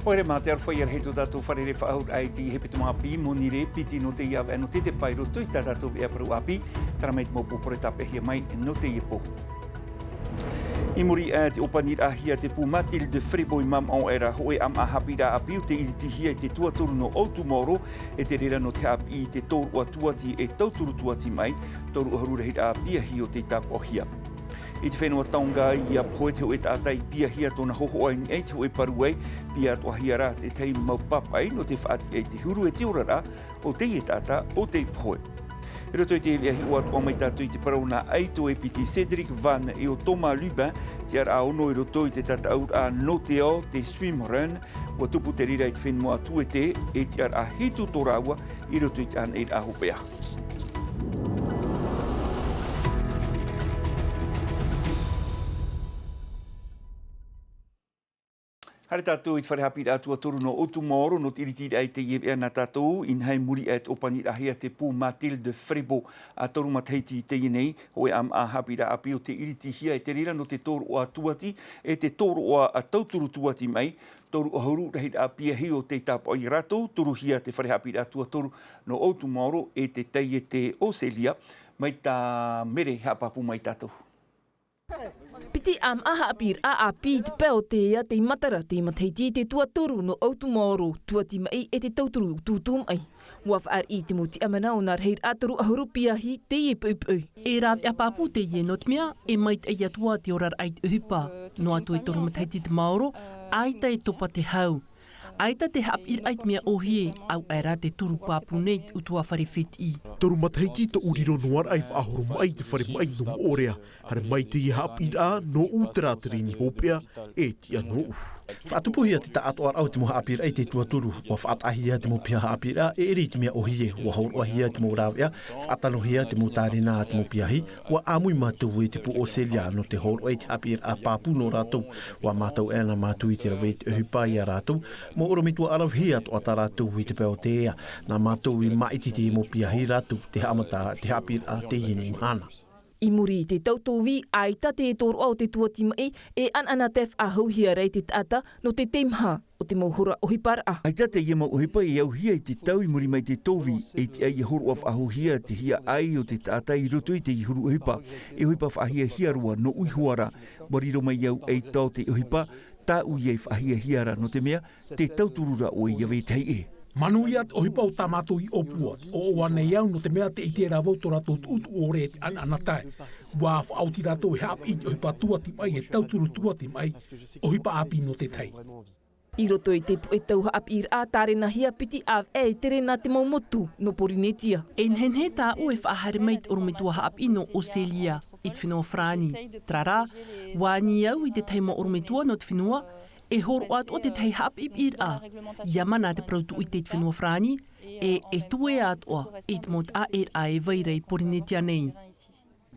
Oere mā te arwhai ar heto tātou wharere whaahut ai ti hepetu mga pi moni re piti no te iawe no tetepa i roto i tā tātou ea paru api tara mei te mō pōpore tāpehia mai no te iepo. I muri te opanir ahia te pū Matilde Frebo i mam au era hoe am a hapira api o te iritihia i te tuatoru no Outumoro e te rera no te api i te toru a tuati e tauturu tuati mai toru aharura hira api ahi o te tapohia. I te whenua taunga i a poe te hoe tātai pia hia tōna hoho ai ni ei te hoe paru ai pia atua hia rā te tei mau papai no te whaati ai te huru e te orara o te i tāta o te poe. E roto i te ewe ahi o atua mai tātou i te parau nā aito e piti Cedric Van e o Thomas Lubin te ara ono i roto i te tata aur a Noteo te swimrun o tupu te rira i te whenua atu e te ara hitu tō rāua i roto i te an e ahopea. Hare tātou i te wharehapi atua toru no Outumoro no te iritiri ai te iewe ana tātou in hei muri e te opani rahia te pū Matilde Frebo a toru mataiti te inei hoe am a hapira api o te iritihia e te rira no te toru o a tuati e te toru o a tauturu tuati mai toru o hauru rahira apia hi o te tāpo i rato toru hia te wharehapi atua toru no Outumoro e te tei e te Oselia mai tā mere hapapu mai tātou. Piti am aha apir a api te peo te ia te matara te mataiti te tuatoru no Outumoro tuati mai e te tauturu tūtum ai. Waf ar i te muti amana o nār heir ataru ahurupia hi te i pupui. E rāwi a papu te ie not mea e mait e atua te orar ai te uhipa. No atu e toru mataiti te Maoro, aita e topa te hau. Aita te hapir ait mea ohie au aira te turu papu nei utua whare whit i. Toru mataiti to uriro noar ai whaahoro mai te whare mai no orea. Hare mai te i hapir a no uterateri ni hopea e tia no. Whaatupuhia te taatoar au te moha apira i te tuaturu. Wa whaatahia te mo pia apira e eri te mea ohie. Wa hauroahia te mo rawea. Whaatanohia te mo tārina te mo piahi. Wa amui mātou e te pu Oselia no te hauroa te apira a papu no rātou. Wa mātou ena mātou i te rawe te uhipa i a rātou. Mo oromitua arawhia to ata rātou i te peo te ea. Nā mātou i maiti te mo piahi rātou te hamata te apira te hine imana. I muri te tautowi aita te toru au te tuati mai e anana tef a hauhia rei te tata no te temha o te mauhura ohipara. Aita te iema ohipa e au hia i te tau i muri mai te towi e te ai horo of ahohia te hia ai o te tata i roto i te huru ohipa. E ohipa whaahia hiarua no uihuara wariro mai au e tau te ohipa tā ui e whaahia hiara no te mea te tauturura o i awe tei e. Manu ia o hipa o tamato i opua. O wane iau no te mea te ite rā vauto rato utu o re te anatai. Wa whaauti rato e hap i o hipa tuati mai e tauturu tuati mai o hipa api no te tei. I roto i te pu e tau haapir a tārena hia piti av e tere nā te maumotu no Porinetia. En hen he tā ue whaahare mai te oromitua haapi no Oselia i te whenua frani. Trara, wāni au i te teima oromitua no te whenua e horo at o te tei hap i ir a. Yamana te prautu i te whenua frani e tue at o i te mot a e vairei Porinetia nei.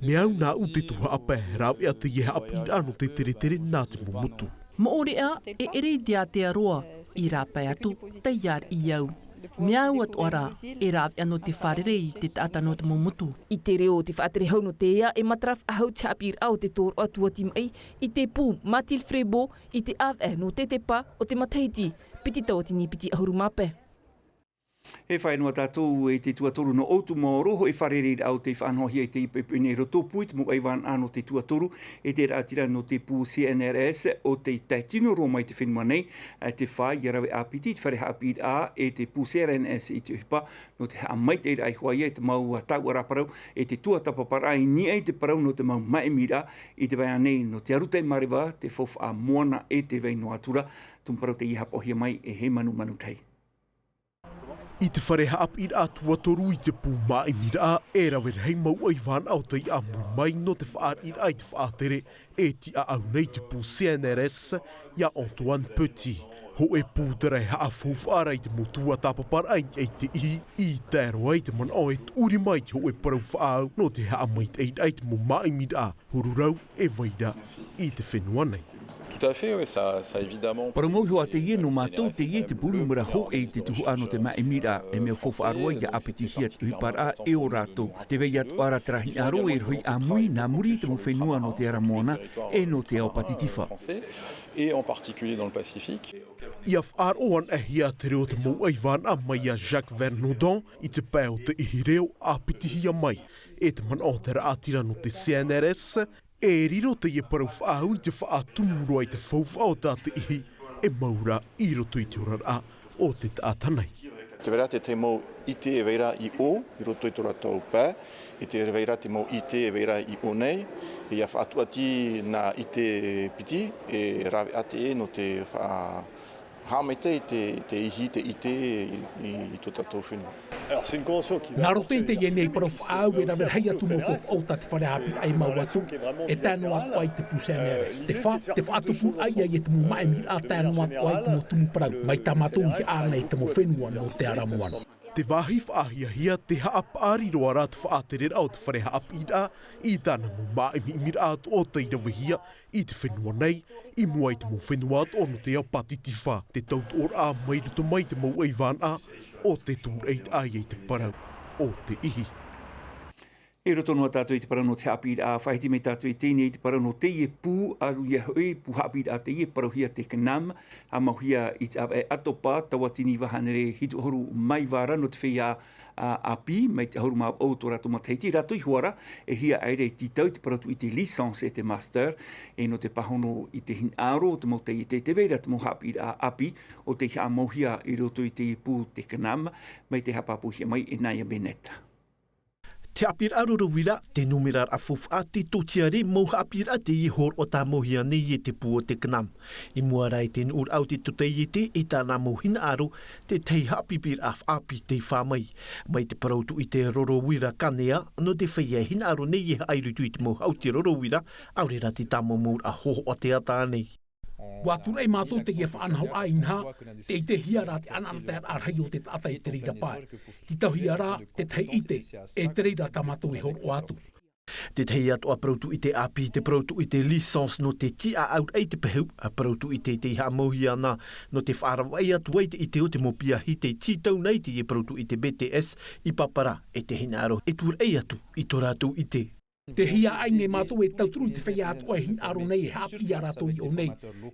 Me au nā u te tuha ape rau ea te ie hap i ano te tere nā te momotu. Mo orea e ere te aroa i rāpai atu te iar i au. Miau at ora e rāpi ano te wharerei te tata no te momotu. I te reo te whaatere hau no te ea e matraf ahau te hapir au te tōru atua timai i te pū Matilde Frebo i te awe no tetepa o te mataiti piti tautini piti ahuru mape. E whaenua tātou e te tuatoru no Outumoro, ho e wharere au te whanhohia i te ipepene roto puit mo aiwan ano te tuatoru e te rātira no te pū CNRS o te taitino ro mai te whenua nei, te whai i rawe apiti, te whare hapid a e te pū CNRS i te uhipa no te hamait e rai huaia e te mau tau araparau e te tuatapaparai ni e te parau no te mau maemira i te wai nei no te arutei mariwa, te fof a moana e te wei no atura, tumparau te ihapohia mai e he manu tei. I te whare haap i a tuatoru i te pū mai mira e rawe hei mau ai whan au te i amu mai no te whaar i ai te whaatere e ti a au nei te pū CNRS ia Antoine Petit. Ho e pūtere haafu whaarai te motua tapaparai e te i te roai te man o e tūri mai te ho e parau whaau no te haamait e ai te mo mai mira hururau e vaida i te whenua nei. Tout à fait, oui, ça évidemment. Para mo hoa te ie no mātou te ie te pulu mura ho e te tuhu ano te maemira e mea fofa aroa i a apiti hia te uhipara e o rātou. Te vei atu ara trahi aro e roi a mui nā muri te mo whenua no te aramoana e no te ao patitifa. Et en particulier dans le Pacifique. Ia whaaroan e hia te reo te mou ai vana mai a Jacques Vernoudon I te pēo te ihireo a pitihia mai. E te man o te raatira no te CNRS, e riro te ie parau whaahu I te whaatumuro ai te whauwha o tāte ihi, e maura I roto I te ora o te tātanai. Te vera te mou I te e veira I o, I roto I tora tau pē, e te veira te mou I te e veira I o nei, e ia whaatuati na I te piti, e rawe ate e no te wha Hamete te ihi te ite I tota tau whenua. Nā roto I te ienei parau whaau e rawe hei atu mo o ta te wharehapi ai mau atu e tāno atu ai te puseneres. Te whaatupu ai ai e te mo maemi a tāno atu ai te mo tumu parau. Mai tamatu ki ānei te mo whenua no te aramuana. Te wahi whaahia te haapari roa rā te whaaterera o te whareha apira I tāna mo maimi imira atu o te irawahia I te whenua nei, I mua I te mo whenua atu ono te au patitiwha. Te tautu ora a mai ruto mai te mo ei vana o te tūreit ai ei te parau o te ihi. E roto noa tātou I te parano te hapira a whaiti me tātou I tēnei I te parano te ie pū aru ia hoi pū hapira a te ie parohia te kanam a mahuia I te atopa tawa tini wahanere hitu horu mai wāra no te whea a pi mai te horu mā auto rato mataiti rato I huara e hia aere I tau te paratu I te licence e te master e no te pahono I te hin aro te mo te te veira te mo hapira a api o te hia mahuia I roto I te ie pū te kanam mai te hapapuhia mai e naia beneta. Te apir aruru wira, te numerar a fufa te totiari mouha apir a te I hor o tā mohia nei I te pū o te kanam. I mua rai ten ur au te tutei te I tāna mohina aru te tei hapipir a whapi te whamai. Mai te parautu I te roro wira kanea, no te whaia hina aru nei I airutu I te moha au te roro wira, aurera te tāmo mour a hoho o te ata nei. Wa turai mātou te ia whaanhau a inha, te I te hiara te ananata arhai o te tata I te reira pai. Ti tau hiara te tei ite, e te reira tamatou I horo atu. Te tei atua parautu I te api, te parautu I te licence no te ti a au ei te pehau, a parautu I te ha mohi ana, no te whaarawai atu ai te I te o te mopia hi te titau nei te I parautu I te BTS, I papara, e te hinaro, e tur ei atu, I toratu I te. Te hia ainge mātou e tauturu te whaia atua e hin aro nei e hapi I arato I o nei.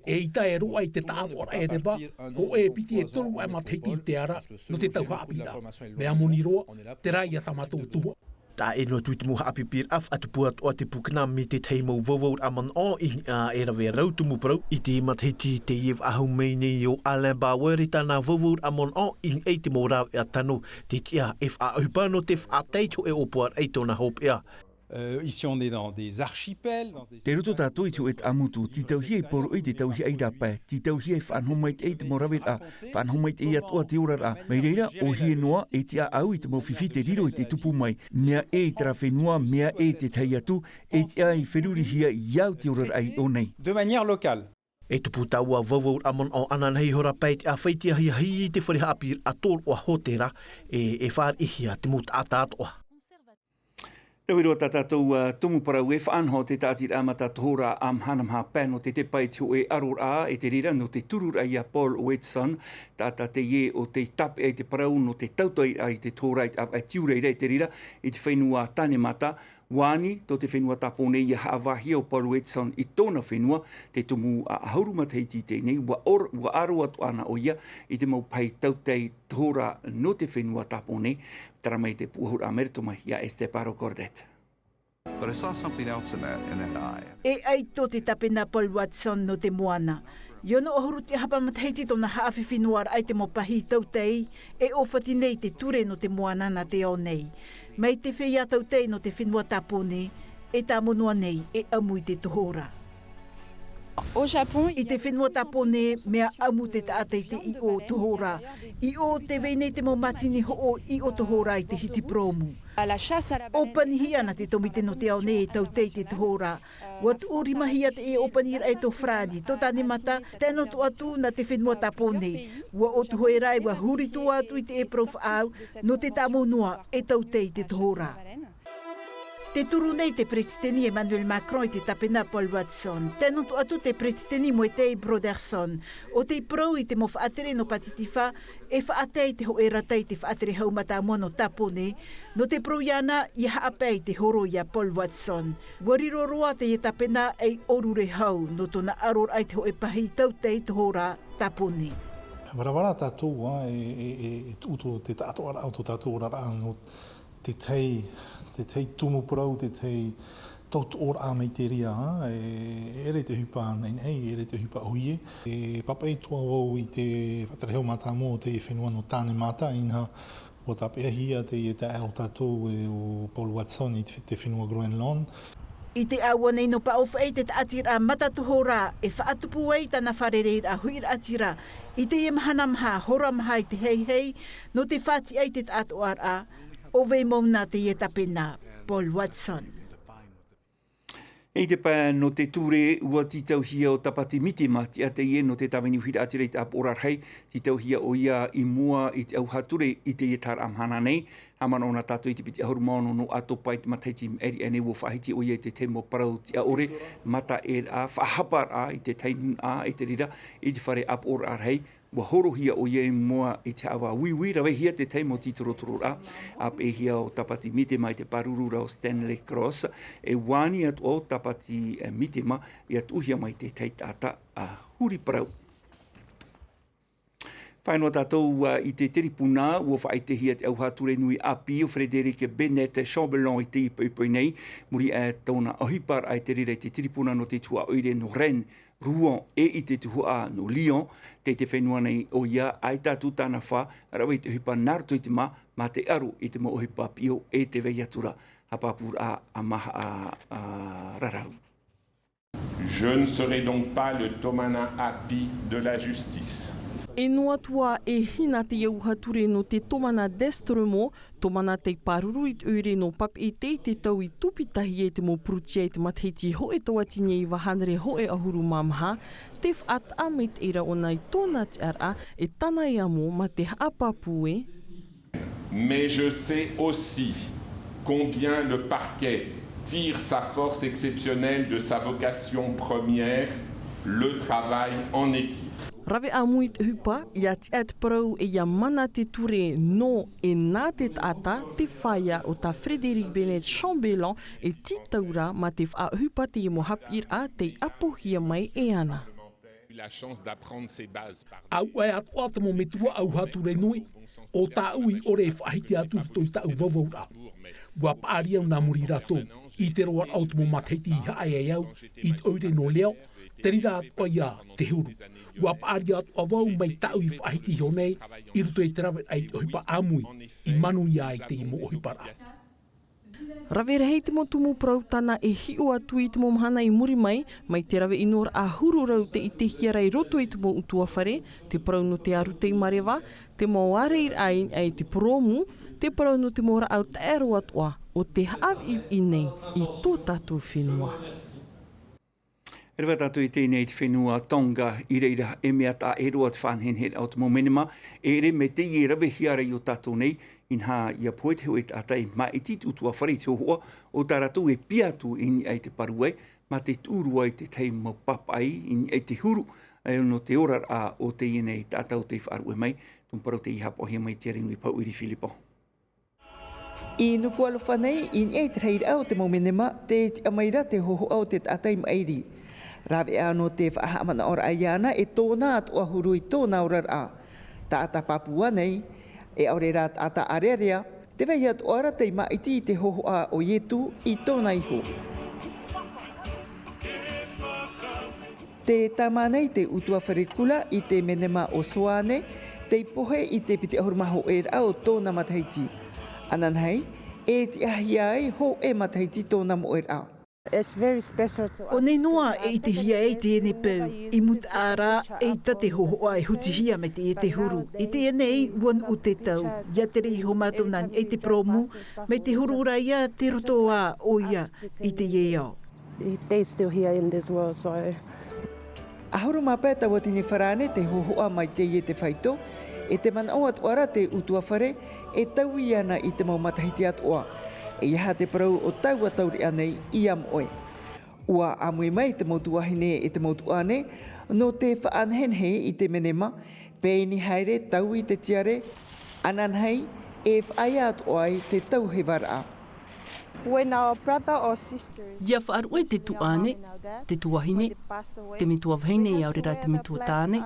E ita e roa I te tātu ara e rewa, ho e piti e toru e mateiti I te ara, no te tau hapi da. Mea moni roa, te rai a tamatou tua. Tā e no tui te muha api pir af atu puat o te pukana me te teimau vovou aman o I a e rawe rautumu parau. I te mateti te iew ahu mei nei o Alain Bauer I tāna vovou aman o I ei te mōrau e atano te tia e wha ahupano te wha teito e opuar ei tōna hope ea. Ici on est dans des archipels. Te roto tātou I tu et amutu, ti tau hie poro I te tau hie ai rapai, ti tau hie whanhomait e te morawet a, whanhomait e atua te orar a. Mei reira, o hie noa e te a au I te mawhiwhi te riro I te tupu mai, mea e te ra whenua, mea e te tai atu, e te ai wheruri hia iau te orar ai o nei. De manière locale. E tupu taua vovou amon o ananhei hora peit a whaitia hi I te whareha apir a tōr o hotera e whaar ihia te mut atatoa. Te wero tātou tumu parau e whaanho te tātir amata tohora am hanamha pēno te te pai tio e aror a e te rira no te turura I a Paul Whitson tāta te ie o te tap e te parau no te tautai ai te tōrait a tiurei rei te rira I te whenua tanemata wāni to te whenua tapone I a hawahi o Paul Whitson I tōna whenua te tumu a haurumateiti tēnei wa aro atu ana o ia I te mau pai tautei tohora no te whenua tapone tara mai te puhura ameritoma ia este paro cordet. But I saw something else in that eye. E ai tō te tapena Paul Watson no te moana. Iono ohuru te hapa mataiti tōna haawhiwhi noar ai te mopahi tautei e ofati nei te ture no te moana na te o nei. Mai te whea tautei no te whenua tapone e tā monua nei e amui te tohora. Au Japon, I te whenua tapone mea amu te tātei te I o tohora. I o te weinei te mo matini ho I o tohora I te hiti promu. O panihi ana te tomite no te ao nei e tautei te tohora. Wat uri mahia te e opanir ai to frani. To tane mata, tēno tu atu na te whenua tapone. Wa o tu hoi rai wa huri tu atu I te e prof au no te tamo noa e tautei te tohora. Te turu nei te presidenti Emmanuel Macron I te tapena Paul Watson. Tēnu tu atu te presidenti Moetei Broderson. O te prou I te mo whaatere no patitifa e whaatei te ho e ratai te whaatere haumata mono tapone. No te prou iana I haapei te horo ia Paul Watson. Wariro roa te e tapena ei orure hau no tona aror ai te ho e pahi tautei te hora tapone. Warawara tātou e uto te tātou ara auto tātou rara no te tei tumu parau, te tei tautu ora a mei te ria, e re te hupa nei, e re te hupa oie. E papa e tua wau i te whatarehau mata mō te whenua no tāne mata, inha o tā peahia te e te ao tātou e o Paul Watson i te whenua Groenland. I te aua nei no pa ofa e te atira matatuhora e whaatupu ei tana wharereira huira atira i te mahana hora maha i te hei no te whati ei te atoar a o vei mauna te e tapena Paul Watson. E te pā no te ture ua ti tauhia o tapati mitima ti a te ie no te tawini uhira atire i te aporar hei ti tauhia o ia i mua i te auhature i te ietar amhana nei hamana ona tātou i te piti ahuru maono no ato pai te mataiti eri ane ua whahiti o ia i te temo parau ti a ore mata e a whahapar a i te taimun a i te rira i te whare aporar hei ua horohia o ia i mua i te awa wiwi rawe hia te teimo ti torotoro a pe hia o tapati mitima i te parurura o Stanley Cross e wani atu o tapati mitima i atu uhia mai te teitata a huri parau. Whainua tātou i te teripuna ua whaitehia te auhature nui api o Frederic Bennett Chambellan i te ipaipoi nei muri e tōna ohipar ai te rira i te teripuna no te tua oire no Rennes, Rouen e i te tuhua no Lyon te whenua nei o ia ai tātou tāna wha rawa i te ohipa naruto i te ma te aru i te mo ohipa pio e te veiatura hapapur a maha a rarau. Je ne serai donc pas le Tomana Api de la justice. E noa tua e hina te auhature no te Tomana Destremo, Tomana te paruru i te ure no pap e te tau i tupitahi e te mo prutia i te matheiti ho e toa tine i wahanere ho e ahuru mamaha, te whaat amit ira o nei tōna te ara e tana i amo ma te hapapu e. Mais je sais aussi combien le parquet tire sa force exceptionnelle de sa vocation première, le travail en équipe. Rawe a mui te hupa, ia te at parau e ia mana te ture no e nā te tata te whaia o ta Frederic Bennett Chambellan e titaura ma te wha hupa te mo hapir a te apohia mai e ana. Au e atu ata mo me tua au hature nui, o tā ui ore e whahiti atu to i tā u vavaura. Ua pāria una muri rato, i te roa au te mo mateiti i hae e au, i te oire no leo, te rira atua ia te huru. Ua pāria atua wau mai tau i whahiti honei, i ruto e te rawe ai ohipa amui, i manu ia i te imo ohipara. Rawe rehei te mo tumu prautana e hio atu i te mo mahana i muri mai te rawe inora a huru rau te i te hiarai roto i te mo utua whare, te parau no te aru te marewa, te mo ware ai ai te promu, te parau no te mora au te ero atua, o te hawi i nei i tō tātou whenua. E rewa tātou i tēnei te whenua Tonga i reira e mea tā e roa te whanhenhet au te momenima e re me te i rawe hiarei o tātou nei in ha ia poet heo e tātai ma i tit utua whare te hoa o tā ratou e piatu ini ai te paruai ma te tūrua i te teimo papai ini ai te huru e no te orar a o te inei tātou te wharu e mai tumparau te ihapohia mai te rinui pau iri Filipo. I nuku alo whanei in e te reira au te momenima te amaira te hoho au te tātai mairi. Rawe ano te whahamana ora aiana e tōna atua huru i tōna orar a. Tāta Papua nei, e aure rā tāta arearea, te wei atu ora te maiti i te hoho a o ietu i tōna iho. Te tamanei te utua wharekula i te menema o Soane, te pohe i te piti ahurmaho e rā o tōna mataiti. Ananhei, e te ahiai ho e mataiti tōna mo e rā. O nei noa e te hia e te ene pau, i mut ara e ta te hohoa e hutihia me te e te huru. I te enei uan u te tau, ia tere i homato nani e te promu, me te huru ura ia te roto a o ia i te ieo. They're still here in this world, so... Ahuru mapeta wa tini wharane te hohoa mai te i te whaito, e te mana o atuara te utua whare, e tau i ana i te mau matahiti atua. E iha te parau o taua tauri anei i am oe. Ua amui mai te mautuahine e te mautuane, no te whaanhenhe i te menema, pēni haere tau i te tiare, ananhei e whaia atu ai te tau he wara. When our brother or sisters Ia whaarue te tuane, te tuahine, te mitua vheine i aurera te mitua tāne.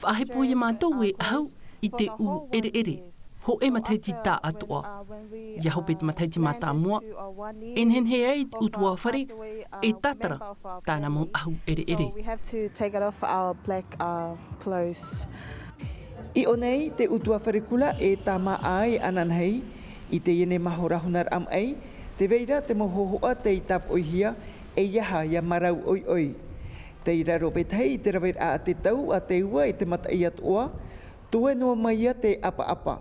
Whahepo i mātou e hau i te u ere ere. Ho e mataiti tā atua. Ia hope te mataiti mata mua. Enhen he ei utua whare e tatara tāna mo ahu ere ere. So we have to take it off our black clothes. I o nei te utua whare kula e tā maa ai ananhei i te iene mahorahunar am ei, te veira te mohohoa te i tap oihia e iaha ia marau oi oi. Te i raro betei te rawir a te tau a te ua i te mata i atoa, tue noa mai ia te apa apa.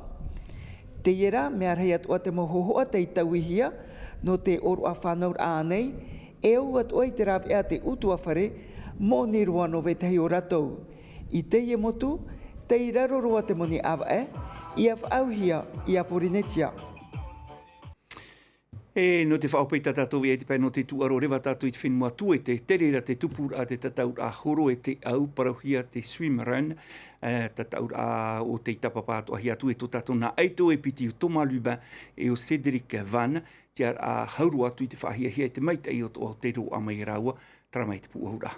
Te iera mea rei atua te mohohoa te i tauihia no te oru a whanaur a nei, e au atua i te rawi a te utua whare mō ni roa no vetei o ratou. I te ie motu, te i raro roa te moni awa i a whaauhia i a porinetia. E no te whaopei tātou e te pai no te tuaro rewa tātou i te whenua tue te terera te tupur a te tataur a horo e te au parauhia te swim run tataur a o te tapapāto ahi atu e to tātou nā eito e piti o Toma Luba e o Cedric Van te ar a hauru atu i te whahia hia te maita i o te ro a mai raua tara mai te puahura.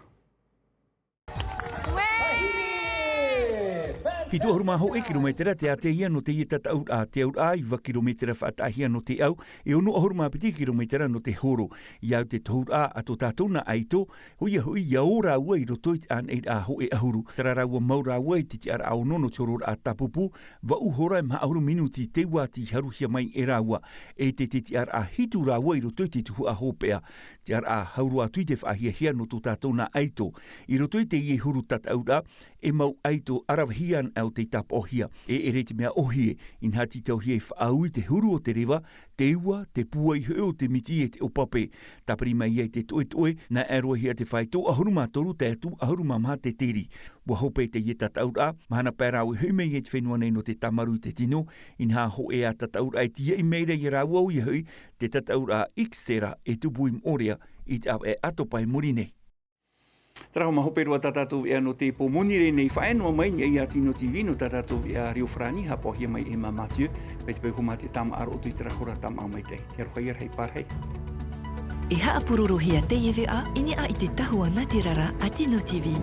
Ki tua huruma ho e kilometera te atehia no te ietata aur a te aur a iwa kilometera whaatahia no te au e ono ahuruma piti kilometera no te horo. I au te tohur a ato tātou na aito hui ia ora ua i roto i an e a ho e ahuru. Tara raua maura ua i titi ar au nono te horor a tapupu wa uhora e maha ahuru minuti te wati haruhia mai e raua e te titi ar a hitu raua i roto i te tuhu a hopea. Te ar a hauru atu i te whaahia hia no tō tātou na aito. I roto i te ie huru tata aura e mau aito arawhian au te tap ohia. E ere te mea ohie, in hati tau hie whaau i te huru o te rewa, te iwa, te pua i heo te miti e te opape. Tapari mai i te toe toe, na aroa hia te whaito, ahuruma toru te atu, ahuruma maha te teri. Wa hope te ie tataura, mahana pērau i hume i te whenua nei no te tamaru te tino, in ha ho e a tataura e tia i meira i rau au i hui, te tataura Xtera e tupu im orea, i te au e atopai morine. Tara ma hope roa tātou ea no te pomonire nei whaenua mai i a Tino TV no tātou ea Rio Frani ha pohia mai e ma Mathieu pe te pehu te tama aro o tui tera hora tama au mai tei. Te aroha iar hei pārhei. E haa pururuhia te iwi a ini a i te tahua Ngāti Rara a Tino TV.